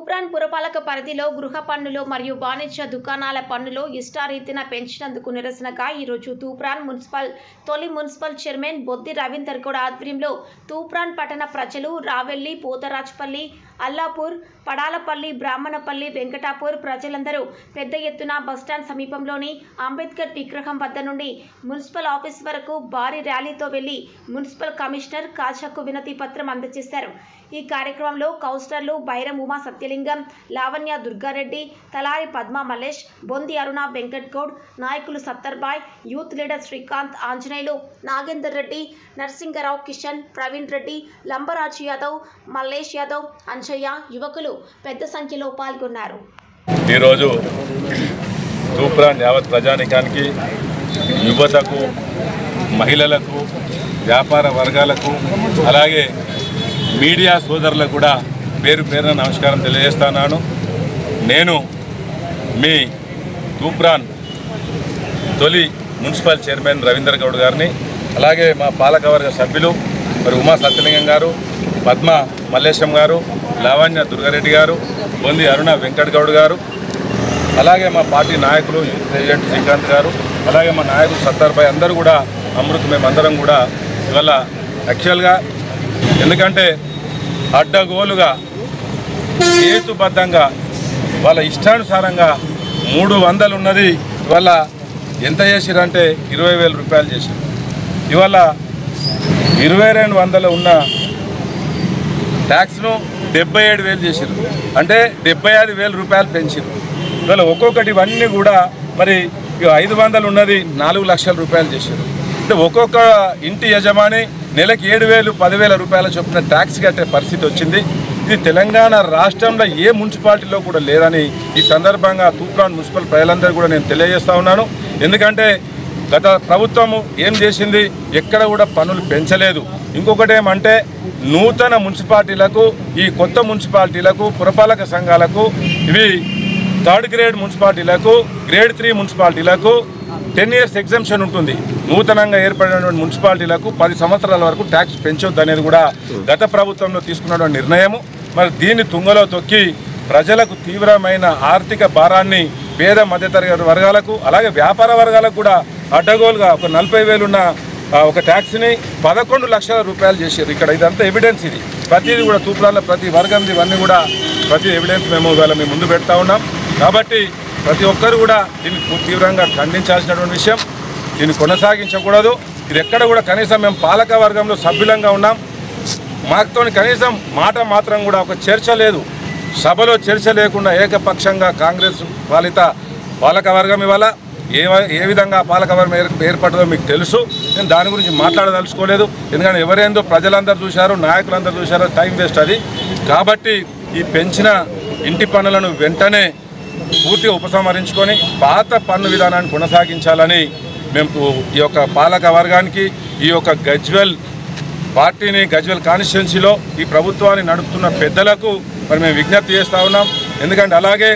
తూప్రాన్ పురపాలక పరిధిలో గృహ పన్నులు మరియు వాణిజ్య దుకాణాల పన్నులు ఇష్టారీతిన పెంచినందుకు నిరసనగా ఈరోజు తూప్రాన్ తొలి మున్సిపల్ చైర్మన్ బొద్ది రవీందర్ గౌడ్ ఆధ్వర్యంలో తూప్రాన్ పట్టణ ప్రజలు రావెల్లి, పోతరాజ్పల్లి, అల్లాపూర్, పడాలపల్లి, బ్రాహ్మణపల్లి, వెంకటాపూర్ ప్రజలందరూ పెద్ద ఎత్తున బస్టాండ్ సమీపంలోని అంబేద్కర్ విగ్రహం వద్ద నుండి మున్సిపల్ ఆఫీస్ వరకు భారీ ర్యాలీతో వెళ్లి మున్సిపల్ కమిషనర్ కాజాకు వినతి పత్రం అందజేశారు. ఈ కార్యక్రమంలో కౌన్సిలర్లు బైరం ఉమా సత్యలింగం, లావణ్య దుర్గారెడ్డి, తలారి పద్మ మల్లేష్, బొంది అరుణ వెంకట్ గౌడ్, నాయకులు సత్తర్బాయ్, యూత్ లీడర్ శ్రీకాంత్, ఆంజనేయులు, నాగేందర్ రెడ్డి, నరసింగరావు, కిషన్, ప్రవీణ్ రెడ్డి, లంబరాజు యాదవ్, మల్లేష్ యాదవ్, అంజయ్య, యువకులు పెద్ద సంఖ్యలో పాల్గొన్నారు. ఈరోజు తూప్రాన్ యావత్ ప్రజానికానికి, యువతకు, మహిళలకు, వ్యాపార వర్గాలకు, అలాగే మీడియా సోదరులకు కూడా పేరు పేరున నమస్కారం తెలియజేస్తున్నాను. నేను మీ తూప్రాన్ తొలి మున్సిపల్ చైర్మన్ రవీందర్ గౌడ్ గారిని, అలాగే మా పాలకవర్గ సభ్యులు మరి ఉమా సత్యలింగం గారు, పద్మ మల్లేశం గారు, లావణ్య దుర్గారెడ్డి గారు, బొంది అరుణ వెంకట్ గౌడ్ గారు, అలాగే మా పార్టీ నాయకులు ప్రెసిడెంట్ శ్రీకాంత్ గారు, అలాగే మా నాయకులు సత్తర్బాయ్ అందరూ కూడా మేమందరం కూడా ఇవాళ యాక్చువల్గా ఎందుకంటే అడ్డగోలుగా హేతుబద్ధంగా వాళ్ళ ఇష్టానుసారంగా 300 ఉన్నది ఇవాళ ఎంత చేసిరంటే 20,000 రూపాయలు చేశారు. ఇవాళ 2200 ఉన్న ట్యాక్స్ను 77,000 చేశారు. అంటే 75,000 రూపాయలు పెంచారు. ఇవాళ ఒక్కొక్కటి ఇవన్నీ కూడా మరి 500 ఉన్నది 4 లక్షల రూపాయలు చేశారు. అంటే ఒక్కొక్క ఇంటి యజమాని నెలకి 7,000, 10,000 రూపాయల చొప్పున ట్యాక్స్ కట్టే పరిస్థితి వచ్చింది. ఇది తెలంగాణ రాష్ట్రంలో ఏ మున్సిపాలిటీలో కూడా లేదని ఈ సందర్భంగా తూప్రాన్ మున్సిపల్ ప్రజలందరూ కూడా నేను తెలియజేస్తూ ఉన్నాను. ఎందుకంటే గత ప్రభుత్వము ఏం చేసింది, ఎక్కడ కూడా పన్నులు పెంచలేదు. ఇంకొకటి ఏమంటే నూతన మున్సిపాలిటీలకు, ఈ కొత్త మున్సిపాలిటీలకు, పురపాలక సంఘాలకు, ఇవి 3rd గ్రేడ్ మున్సిపాలిటీలకు, గ్రేడ్ 3 మున్సిపాలిటీలకు 10 years ఎగ్జంప్షన్ ఉంటుంది. నూతనంగా ఏర్పడినటువంటి మున్సిపాలిటీలకు 10 సంవత్సరాల వరకు ట్యాక్స్ పెంచొద్దు అనేది కూడా గత ప్రభుత్వంలో తీసుకున్నటువంటి నిర్ణయము. మరి దీన్ని తుంగలో తొక్కి ప్రజలకు తీవ్రమైన ఆర్థిక భారాన్ని పేద మధ్యతరగతి వర్గాలకు, అలాగే వ్యాపార వర్గాలకు కూడా అడ్డగోలుగా ఒక 40,000 ఉన్న ఒక ట్యాక్స్ని 11 లక్షల రూపాయలు చేశారు. ఇక్కడ ఇదంతా ఎవిడెన్స్, ఇది ప్రతిదీ కూడా తూప్రాన్లో ప్రతి వర్గం ఇవన్నీ కూడా ప్రతి ఎవిడెన్స్ మేము ముందు పెడతా ఉన్నాం. కాబట్టి ప్రతి ఒక్కరు కూడా దీన్ని తీవ్రంగా ఖండించాల్సినటువంటి విషయం. దీన్ని కొనసాగించకూడదు. ఇది ఎక్కడ కూడా కనీసం మేము పాలక వర్గంలో సభ్యులంగా ఉన్నాం, మాతో కనీసం మాట మాత్రం కూడా ఒక చర్చ లేదు. సభలో చర్చ లేకుండా ఏకపక్షంగా కాంగ్రెస్ పాలిత పాలకవర్గం ఇవాళ ఏ విధంగా పాలకవర్గం ఏర్పడదో మీకు తెలుసు. నేను దాని గురించి మాట్లాడదలుచుకోలేదు. ఎందుకంటే ఎవరేందో ప్రజలందరూ చూశారు, నాయకులందరూ చూశారో, టైం వేస్ట్ అది. కాబట్టి ఈ పెంచిన ఇంటి పన్నులను వెంటనే పూర్తిగా ఉపసంహరించుకొని పాత పన్ను విధానాన్ని కొనసాగించాలని మేము ఈ యొక్క పాలక వర్గానికి, ఈ యొక్క గజ్వెల్ పార్టీని, గజ్వెల్ కాన్స్టిట్యున్సీలో ఈ ప్రభుత్వాన్ని నడుపుతున్న పెద్దలకు మరి మేము విజ్ఞప్తి చేస్తూ ఉన్నాం. ఎందుకంటే అలాగే